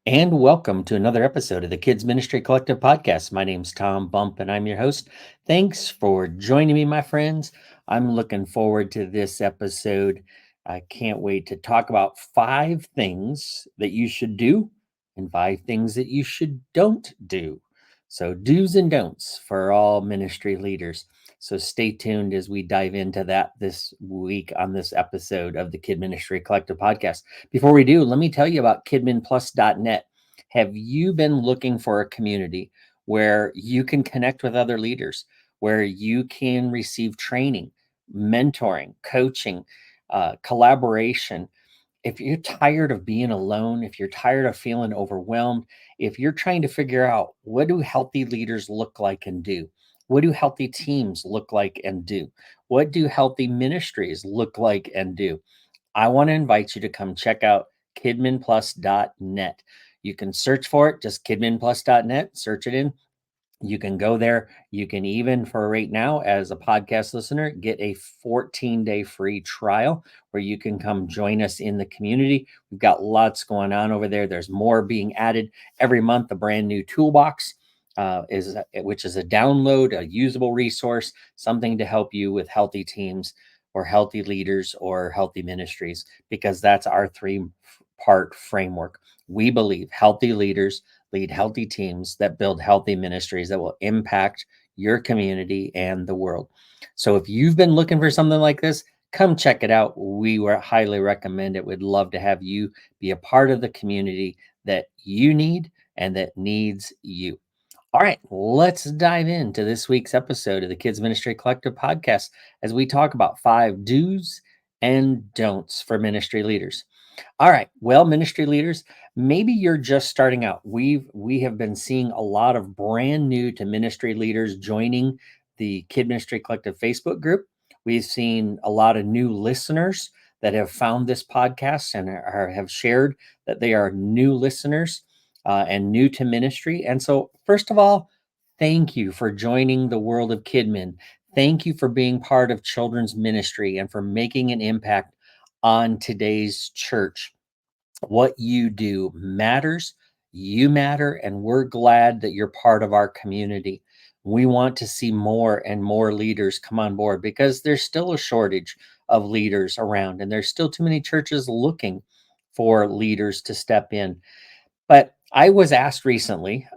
And welcome to another episode of the Kids Ministry Collective podcast. My name's Tom Bump, and I'm your host. Thanks for joining me, my friends. I'm looking forward to this episode. I can't wait to talk about 5 things that you should do and 5 things that you should don't do. So, do's and don'ts for all ministry leaders. So, stay tuned as we dive into that this week on this episode of the Kid Ministry Collective podcast. Before we do, let me tell you about kidminplus.net. Have you been looking for a community where you can connect with other leaders, where you can receive training, mentoring, coaching, collaboration? If you're tired of being alone, if you're tired of feeling overwhelmed, if you're trying to figure out what do healthy leaders look like and do, what do healthy teams look like and do, what do healthy ministries look like and do, I want to invite you to come check out kidminplus.net. You can search for it, just kidminplus.net, search it in. You can go there. You can even, for right now, as a podcast listener, get a 14-day free trial where you can come join us in the community. We've got lots going on over there. There's more being added every month. A brand new toolbox which is a download, a usable resource, something to help you with healthy teams or healthy leaders or healthy ministries, because that's our three-part framework. We believe healthy leaders lead healthy teams that build healthy ministries that will impact your community and the world. So if you've been looking for something like this, come check it out. We highly recommend it. We'd love to have you be a part of the community that you need and that needs you. All right, let's dive into this week's episode of the Kids Ministry Collective podcast as we talk about 5 do's and don'ts for ministry leaders. All right. Well, ministry leaders, maybe you're just starting out. We have been seeing a lot of brand new to ministry leaders joining the Kid Ministry Collective Facebook group. We've seen a lot of new listeners that have found this podcast and have shared that they are new listeners and new to ministry. And so, first of all, thank you for joining the world of KidMin. Thank you for being part of children's ministry and for making an impact on today's church. What you do matters, you matter, and we're glad that you're part of our community. We want to see more and more leaders come on board because there's still a shortage of leaders around, and there's still too many churches looking for leaders to step in. But I was asked recently,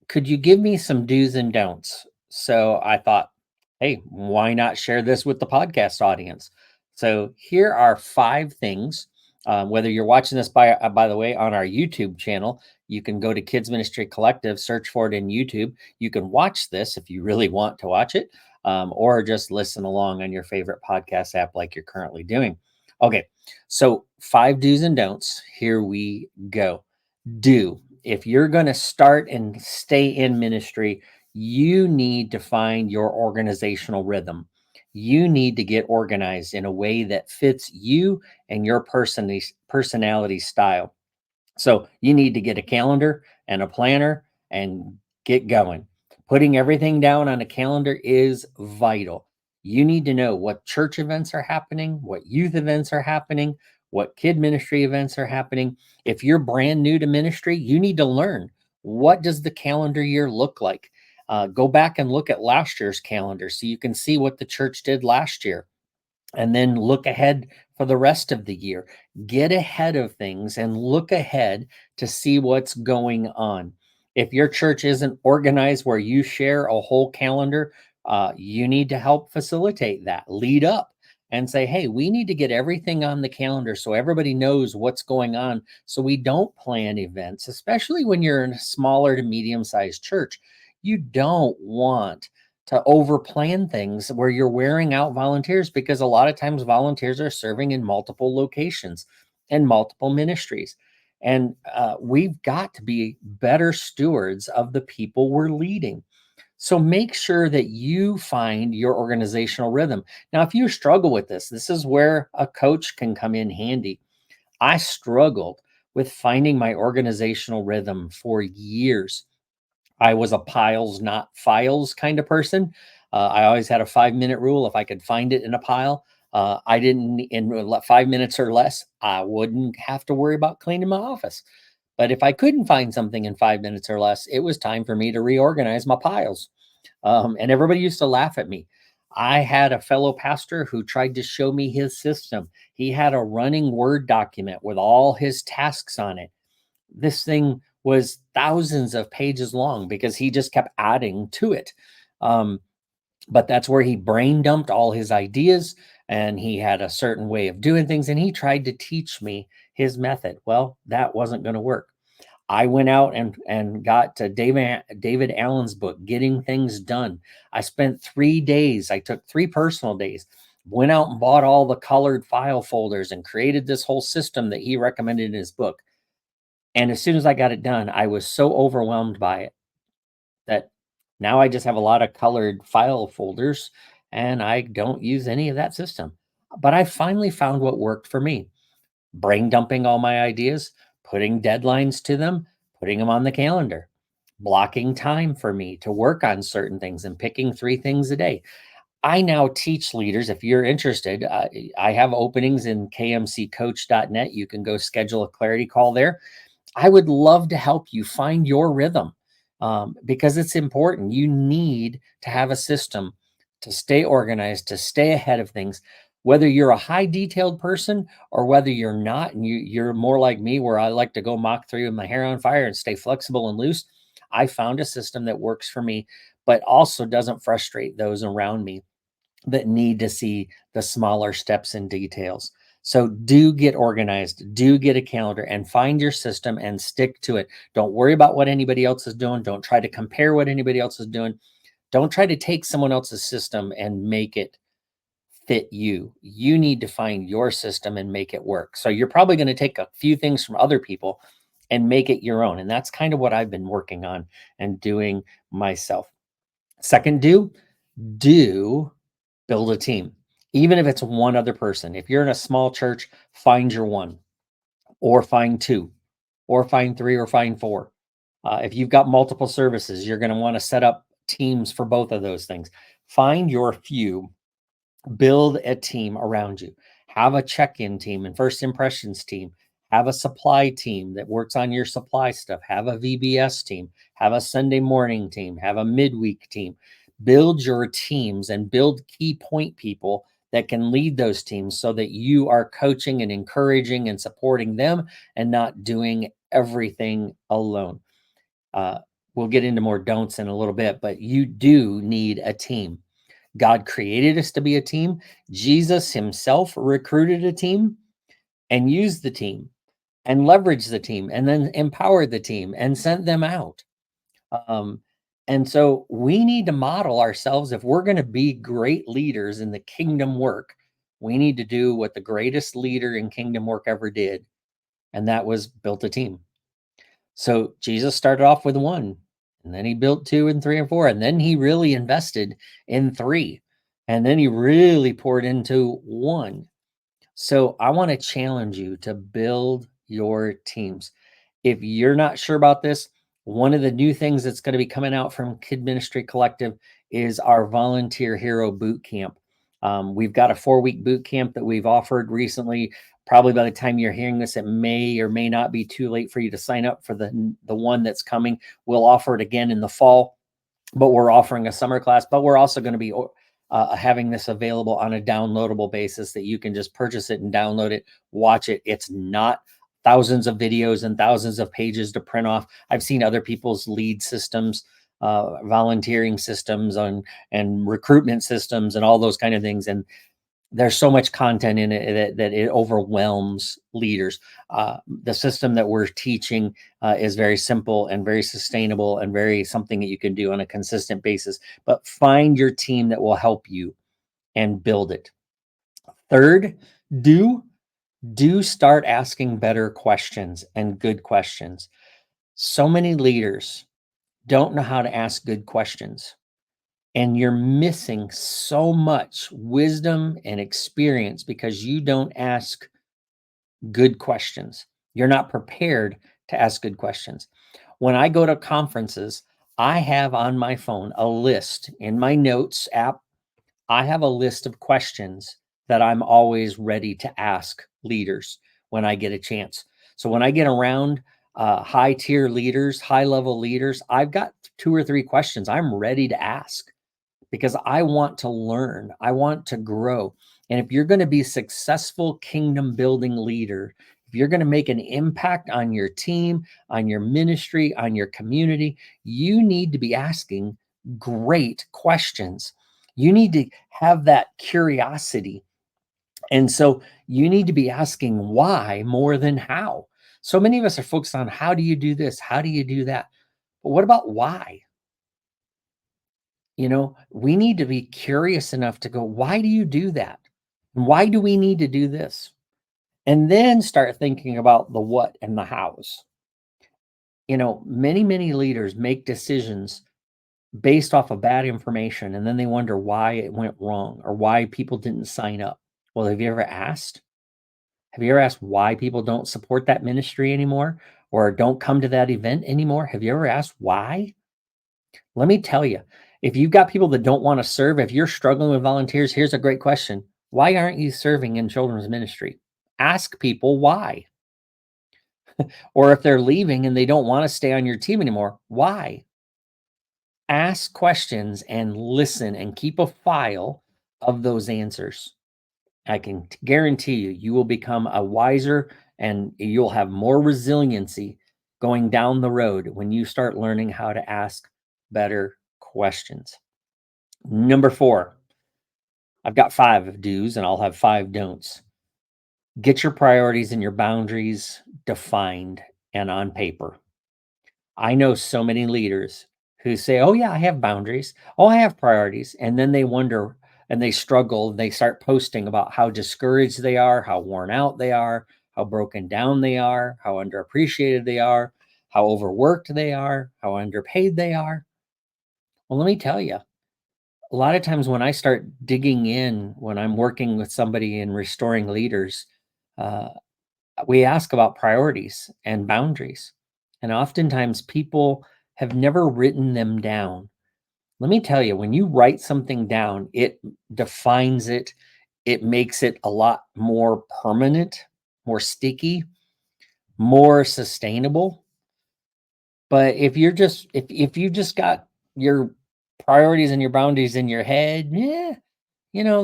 could you give me some do's and don'ts? So I thought, hey, why not share this with the podcast audience? So here are 5 things. Whether you're watching this by the way, on our YouTube channel, you can go to Kids Ministry Collective, search for it in YouTube. You can watch this if you really want to watch it, or just listen along on your favorite podcast app like you're currently doing. Okay, so 5 do's and don'ts. Here we go. Do. If you're going to start and stay in ministry, you need to find your organizational rhythm. You need to get organized in a way that fits you and your personality style. So you need to get a calendar and a planner and get going. Putting everything down on a calendar is vital. You need to know what church events are happening, what youth events are happening, what kid ministry events are happening. If you're brand new to ministry, you need to learn, what does the calendar year look like? Go back and look at last year's calendar so you can see what the church did last year, and then look ahead for the rest of the year. Get ahead of things and look ahead to see what's going on. If your church isn't organized where you share a whole calendar, you need to help facilitate that. Lead up and say, hey, we need to get everything on the calendar so everybody knows what's going on, so we don't plan events, especially when you're in a smaller to medium sized church. You don't want to over plan things where you're wearing out volunteers, because a lot of times volunteers are serving in multiple locations and multiple ministries. And we've got to be better stewards of the people we're leading. So make sure that you find your organizational rhythm. Now, if you struggle with this is where a coach can come in handy. I struggled with finding my organizational rhythm for years. I was a piles, not files kind of person. I always had a 5-minute rule. If I could find it in a pile, I didn't, in 5 minutes or less, I wouldn't have to worry about cleaning my office. But if I couldn't find something in 5 minutes or less, it was time for me to reorganize my piles. And everybody used to laugh at me. I had a fellow pastor who tried to show me his system. He had a running Word document with all his tasks on it. This thing was thousands of pages long because he just kept adding to it. Um, but that's where he brain dumped all his ideas, and he had a certain way of doing things, and he tried to teach me his method. Well, that wasn't going to work. I went out and got David Allen's book, Getting Things Done. I spent 3 days. I took 3 personal days, went out and bought all the colored file folders and created this whole system that he recommended in his book. And as soon as I got it done, I was so overwhelmed by it that now I just have a lot of colored file folders and I don't use any of that system. But I finally found what worked for me: brain dumping all my ideas, putting deadlines to them, putting them on the calendar, blocking time for me to work on certain things, and picking 3 things a day. I now teach leaders. If you're interested, I have openings in kmccoach.net. You can go schedule a clarity call there. I would love to help you find your rhythm, because it's important. You need to have a system to stay organized, to stay ahead of things. Whether you're a high detailed person or whether you're not, and you're more like me, where I like to go Mach 3 with my hair on fire and stay flexible and loose, I found a system that works for me, but also doesn't frustrate those around me that need to see the smaller steps and details. So do get organized, do get a calendar and find your system and stick to it. Don't worry about what anybody else is doing. Don't try to compare what anybody else is doing. Don't try to take someone else's system and make it fit you. You need to find your system and make it work. So you're probably going to take a few things from other people and make it your own. And that's kind of what I've been working on and doing myself. Second, do build a team, even if it's one other person. If you're in a small church, find your one, or find two, or find three, or find four. If you've got multiple services, you're going to want to set up teams for both of those things. Find your few, build a team around you. Have a check-in team and first impressions team. Have a supply team that works on your supply stuff. Have a VBS team. Have a Sunday morning team. Have a midweek team. Build your teams and build key point people that can lead those teams so that you are coaching and encouraging and supporting them and not doing everything alone. Uh, we'll get into more don'ts in a little bit, but you do need a team. God created us to be a team. Jesus himself recruited a team and used the team and leveraged the team and then empowered the team and sent them out. Um, and so we need to model ourselves. If we're going to be great leaders in the kingdom work, we need to do what the greatest leader in kingdom work ever did, and that was built a team. So Jesus started off with one, and then he built two and three and four, and then he really invested in three, and then he really poured into one. So I want to challenge you to build your teams. If you're not sure about this, one of the new things that's going to be coming out from Kid Ministry Collective is our Volunteer Hero Boot Camp. We've got a 4-week boot camp that we've offered recently. Probably by the time you're hearing this, it may or may not be too late for you to sign up for the one that's coming. We'll offer it again in the fall, but we're offering a summer class. But we're also going to be having this available on a downloadable basis that you can just purchase it and download it, watch it. It's not thousands of videos and thousands of pages to print off. I've seen other people's lead systems, volunteering systems, and recruitment systems and all those kind of things. And there's so much content in it that it overwhelms leaders. The system that we're teaching is very simple and very sustainable and very something that you can do on a consistent basis. But find your team that will help you and build it. Third, do start asking better questions and good questions. So many leaders don't know how to ask good questions, and you're missing so much wisdom and experience because you don't ask good questions. You're not prepared to ask good questions. When I go to conferences, I have on my phone a list in my notes app. I have a list of questions that I'm always ready to ask leaders when I get a chance. So when I get around high tier leaders, high level leaders, I've got two or three questions I'm ready to ask because I want to learn, I want to grow. And if you're going to be a successful kingdom building leader, if you're going to make an impact on your team, on your ministry, on your community, you need to be asking great questions. You need to have that curiosity. And so you need to be asking why more than how. So many of us are focused on how do you do this? How do you do that? But what about why? We need to be curious enough to go, why do you do that? And why do we need to do this? And then start thinking about the what and the hows. Many leaders make decisions based off of bad information, and then they wonder why it went wrong or why people didn't sign up. Well, have you ever asked? Have you ever asked why people don't support that ministry anymore or don't come to that event anymore? Have you ever asked why? Let me tell you, if you've got people that don't want to serve, if you're struggling with volunteers, here's a great question. Why aren't you serving in children's ministry? Ask people why. Or if they're leaving and they don't want to stay on your team anymore, why? Ask questions and listen and keep a file of those answers. I can guarantee you, you will become a wiser and you'll have more resiliency going down the road when you start learning how to ask better questions. Number 4, I've got 5 do's and I'll have 5 don'ts. Get your priorities and your boundaries defined and on paper. I know so many leaders who say, "Oh, yeah, I have boundaries. Oh, I have priorities." And then they wonder and they struggle. They start posting about how discouraged they are, how worn out they are, how broken down they are, how underappreciated they are, how overworked they are, how underpaid they are. Well, let me tell you, a lot of times when I start digging in, when I'm working with somebody and restoring leaders, uh, we ask about priorities and boundaries. And oftentimes people have never written them down. Let me tell you, when you write something down, it defines it, it makes it a lot more permanent, more sticky, more sustainable. But if you just got your priorities and your boundaries in your head, yeah,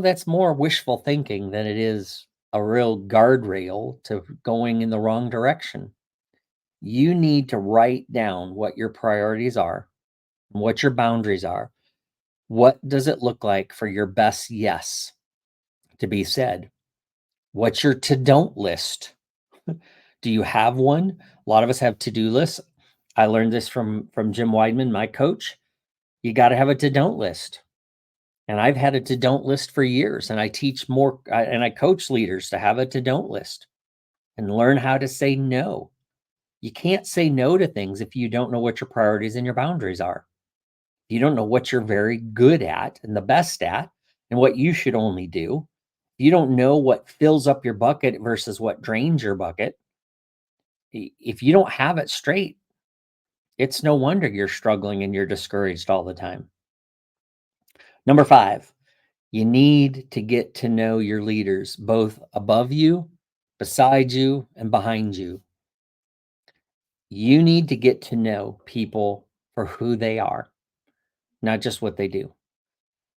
that's more wishful thinking than it is a real guardrail to going in the wrong direction. You need to write down what your priorities are, what your boundaries are. What does it look like for your best yes to be said? What's your to don't list? Do you have one? A lot of us have to do lists. I learned this from Jim Weidman, my coach. You got to have a to don't list. And I've had a to don't list for years, and I teach more and I coach leaders to have a to don't list and learn how to say no. You can't say no to things if you don't know what your priorities and your boundaries are. You don't know what you're very good at and the best at and what you should only do. You don't know what fills up your bucket versus what drains your bucket. If you don't have it straight, it's no wonder you're struggling and you're discouraged all the time. Number 5, you need to get to know your leaders, both above you, beside you, and behind you. You need to get to know people for who they are, not just what they do.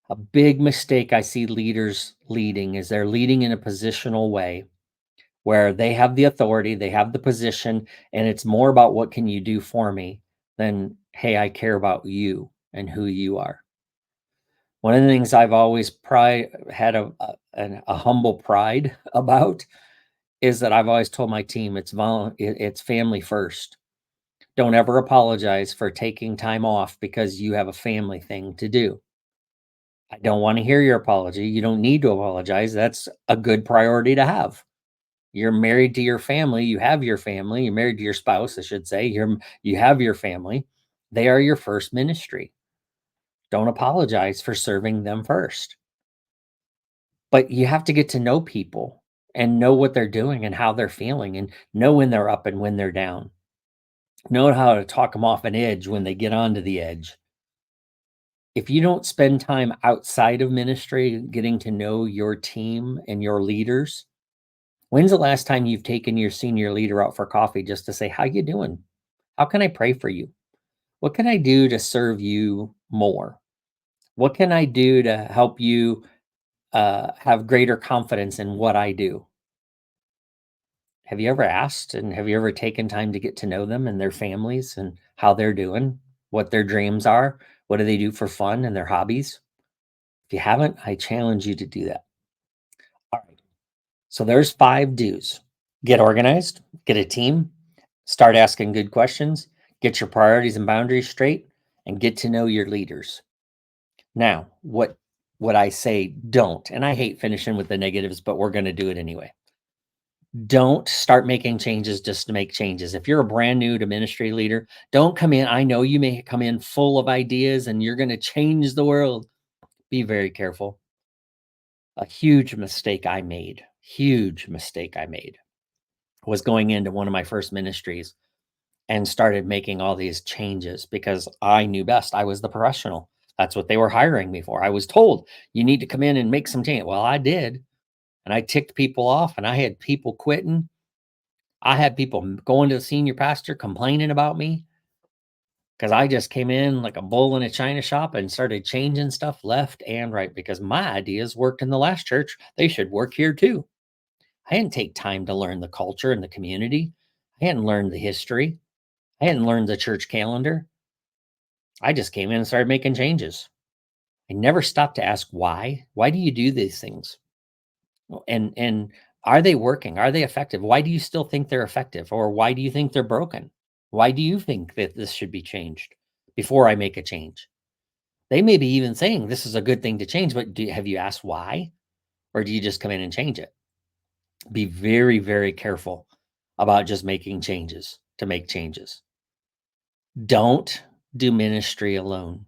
A big mistake I see leaders leading is they're leading in a positional way where they have the authority, they have the position, and it's more about what can you do for me than, hey, I care about you and who you are. One of the things I've always had a humble pride about is that I've always told my team it's family first. Don't ever apologize for taking time off because you have a family thing to do. I don't want to hear your apology. You don't need to apologize. That's a good priority to have. You're married to your family. You have your family. You're married to your spouse, I should say. You have your family. They are your first ministry. Don't apologize for serving them first. But you have to get to know people and know what they're doing and how they're feeling and know when they're up and when they're down. Know how to talk them off an edge when they get onto the edge. If you don't spend time outside of ministry getting to know your team and your leaders, When's the last time you've taken your senior leader out for coffee just to say, "How you doing? How can I pray for you? What can I do to serve you more? What can I do to help you have greater confidence in what I do?" Have you ever asked and have you ever taken time to get to know them and their families and how they're doing, what their dreams are, what do they do for fun and their hobbies? If you haven't, I challenge you to do that. All right. So there's 5 do's. Get organized, get a team, start asking good questions, get your priorities and boundaries straight, and get to know your leaders. Now, what I say don't, and I hate finishing with the negatives, but we're going to do it anyway. Don't start making changes just to make changes. If you're a brand new to ministry leader, don't come in. I know you may come in full of ideas and you're going to change the world. Be very careful. A huge mistake I made was going into one of my first ministries and started making all these changes because I knew best. I was the professional. That's what they were hiring me for. I was told you need to come in and make some change. Well, I did. And I ticked people off and I had people quitting. I had people going to the senior pastor complaining about me because I just came in like a bull in a china shop and started changing stuff left and right because my ideas worked in the last church. They should work here too. I didn't take time to learn the culture and the community. I hadn't learned the history. I hadn't learned the church calendar. I just came in and started making changes. I never stopped to ask why. Why do you do these things? And are they working? Are they effective? Why do you still think they're effective? Or why do you think they're broken? Why do you think that this should be changed before I make a change? They may be even saying this is a good thing to change, but have you asked why? Or do you just come in and change it? Be very, very careful about just making changes to make changes. Don't do ministry alone.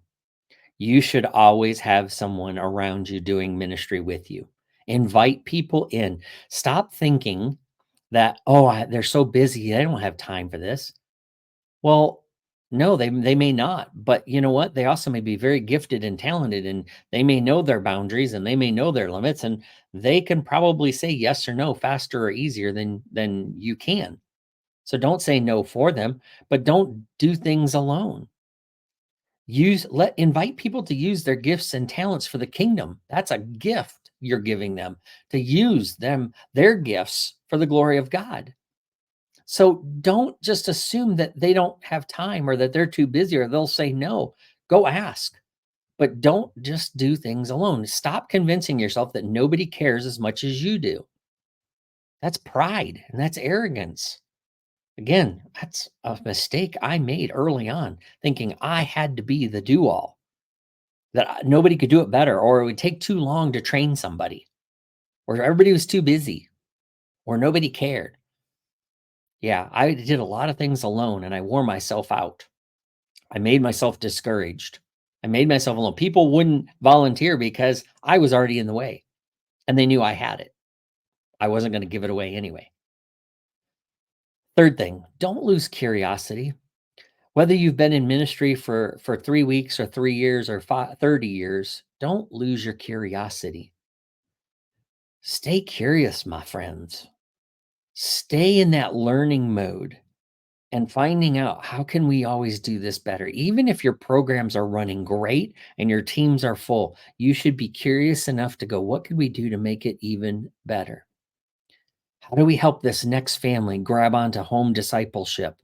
You should always have someone around you doing ministry with you. Invite people in. Stop thinking that, oh, they're so busy. They don't have time for this. Well, no, they may not. But you know what? They also may be very gifted and talented, and they may know their boundaries and they may know their limits, and they can probably say yes or no faster or easier than you can. So don't say no for them, but don't do things alone. Invite people to use their gifts and talents for the kingdom. That's a gift you're giving them, to use their gifts for the glory of God. So don't just assume that they don't have time or that they're too busy or they'll say no. Go ask, but don't just do things alone. Stop convincing yourself that nobody cares as much as you do. That's pride and that's arrogance. Again, that's a mistake I made early on, thinking I had to be the do all, that nobody could do it better, or it would take too long to train somebody, or everybody was too busy, or nobody cared. Yeah, I did a lot of things alone and I wore myself out. I made myself discouraged. I made myself alone. People wouldn't volunteer because I was already in the way and they knew I had it. I wasn't going to give it away anyway. Third thing, don't lose curiosity. Whether you've been in ministry for 3 weeks or 3 years or 30 years, don't lose your curiosity. Stay curious, my friends. Stay in that learning mode and finding out how can we always do this better. Even if your programs are running great and your teams are full, you should be curious enough to go, what could we do to make it even better? How do we help this next family grab onto home discipleship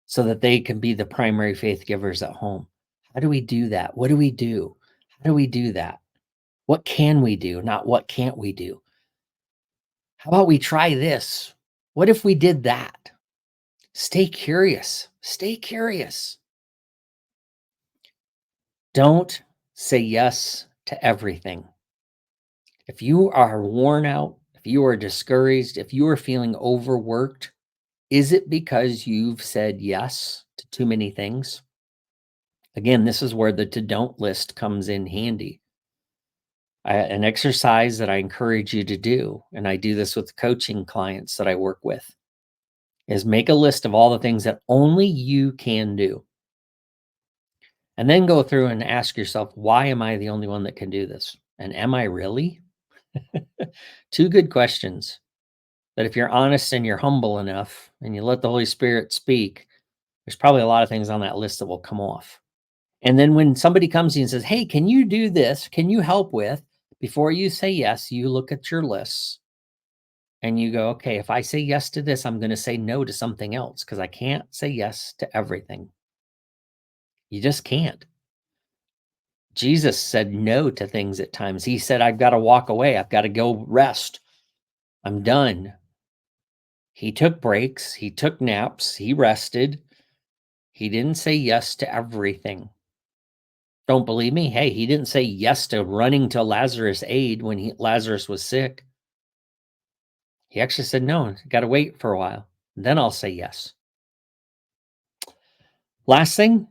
so that they can be the primary faith givers at home? How do we do that? What do we do? How do we do that? What can we do? Not what can't we do? How about we try this? What if we did that? Stay curious. Stay curious. Don't say yes to everything. If you are worn out, if you are discouraged, if you are feeling overworked, is it because you've said yes to too many things? Again, this is where the to don't list comes in handy. An exercise that I encourage you to do, and I do this with coaching clients that I work with, is make a list of all the things that only you can do. And then go through and ask yourself, why am I the only one that can do this? And am I really? Two good questions. that if you're honest and you're humble enough and you let the Holy Spirit speak, there's probably a lot of things on that list that will come off. And then when somebody comes to you and says, "Hey, can you do this? Can you help with?" Before you say yes, you look at your lists and you go, "Okay, if I say yes to this, I'm going to say no to something else because I can't say yes to everything." You just can't. Jesus said no to things at times. He said, "I've got to walk away. I've got to go rest. I'm done." He took breaks, he took naps, he rested. He didn't say yes to everything. Don't believe me? Hey, he didn't say yes to running to Lazarus' aid when Lazarus was sick. He actually said, "No, got to wait for a while. Then I'll say yes." Last thing,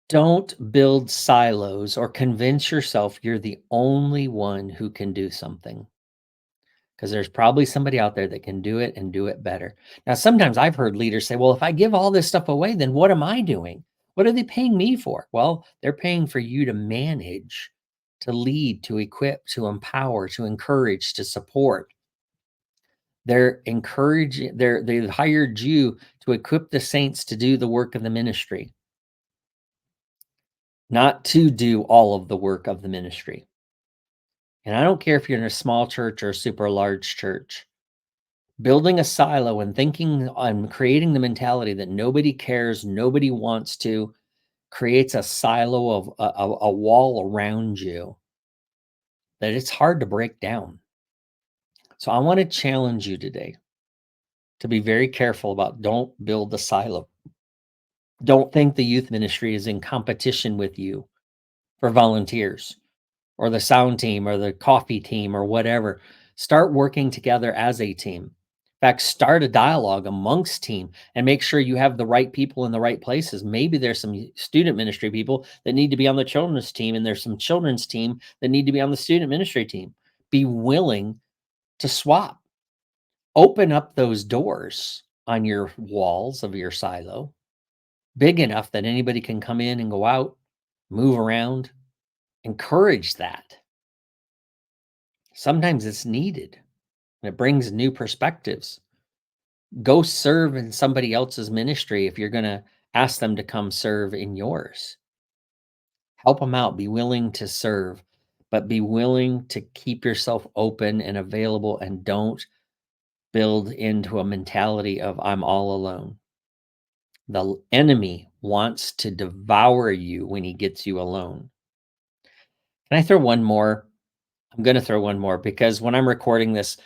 don't build silos or convince yourself you're the only one who can do something, because there's probably somebody out there that can do it and do it better. Now, sometimes I've heard leaders say, "Well, if I give all this stuff away, then what am I doing? What are they paying me for?" Well, they're paying for you to manage, to lead, to equip, to empower, to encourage, to support. They're encouraging, they've hired you to equip the saints to do the work of the ministry, not to do all of the work of the ministry. And I don't care if you're in a small church or a super large church. Building a silo and thinking on creating the mentality that nobody cares, nobody wants to, creates a silo of a wall around you that it's hard to break down. So I want to challenge you today to be very careful about, don't build the silo. Don't think the youth ministry is in competition with you for volunteers, or the sound team or the coffee team or whatever. Start working together as a team. In fact, start a dialogue amongst team and make sure you have the right people in the right places. Maybe there's some student ministry people that need to be on the children's team, and there's some children's team that need to be on the student ministry team. Be willing to swap. Open up those doors on your walls of your silo, big enough that anybody can come in and go out, move around. Encourage that. Sometimes it's needed, and it brings new perspectives. Go serve in somebody else's ministry if you're going to ask them to come serve in yours. Help them out. Be willing to serve, but be willing to keep yourself open and available, and don't build into a mentality of "I'm all alone." The enemy wants to devour you when he gets you alone. Can I throw one more? I'm going to throw one more because when I'm recording this,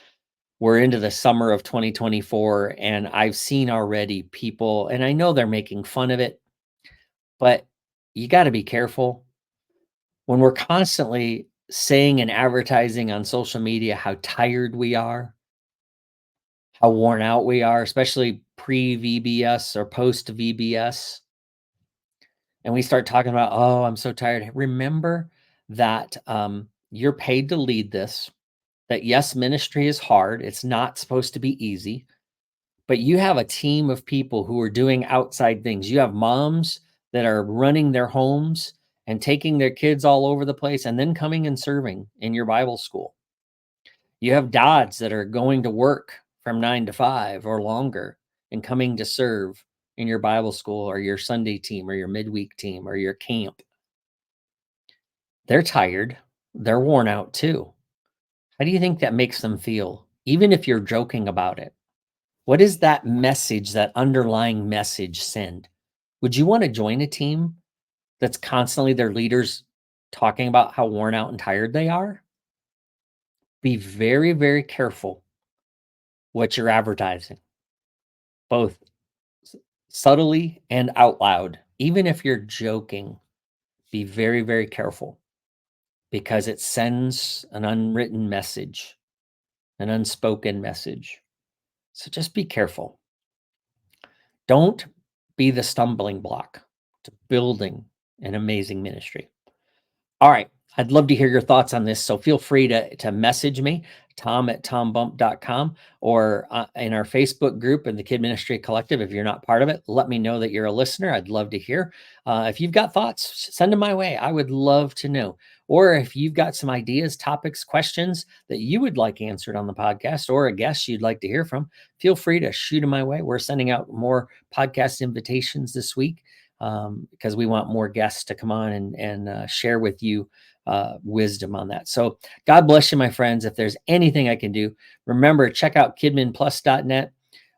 we're into the summer of 2024, and I've seen already people, and I know they're making fun of it, but you got to be careful when we're constantly saying and advertising on social media how tired we are, how worn out we are, especially pre VBS or post VBS. And we start talking about, "Oh, I'm so tired." Remember that you're paid to lead this, that yes, ministry is hard. It's not supposed to be easy. But you have a team of people who are doing outside things. You have moms that are running their homes and taking their kids all over the place and then coming and serving in your Bible school. You have dads that are going to work from 9 to 5 or longer and coming to serve in your Bible school or your Sunday team or your midweek team or your camp. They're tired. They're worn out too. How do you think that makes them feel? Even if you're joking about it, what is that message, that underlying message send? Would you want to join a team that's constantly their leaders talking about how worn out and tired they are? Be very, very careful what you're advertising, both subtly and out loud. Even if you're joking, be very, very careful, because it sends an unwritten message, an unspoken message. So just be careful. Don't be the stumbling block to building an amazing ministry. All right. I'd love to hear your thoughts on this. So feel free to message me. tom@tombump.com, or in our Facebook group in the Kid Ministry Collective. If you're not part of it, let me know that you're a listener. I'd love to hear. If you've got thoughts, send them my way. I would love to know. Or if you've got some ideas, topics, questions that you would like answered on the podcast, or a guest you'd like to hear from, feel free to shoot them my way. We're sending out more podcast invitations this week because we want more guests to come on and share with you wisdom on that. So God bless you, my friends. If there's anything I can do, remember, check out kidminplus.net,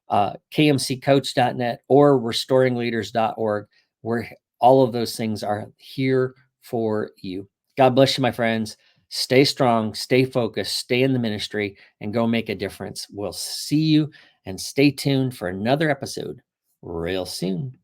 kmccoach.net, or restoringleaders.org, where all of those things are here for you. God bless you, my friends. Stay strong, stay focused, stay in the ministry, and go make a difference. We'll see you, and stay tuned for another episode real soon.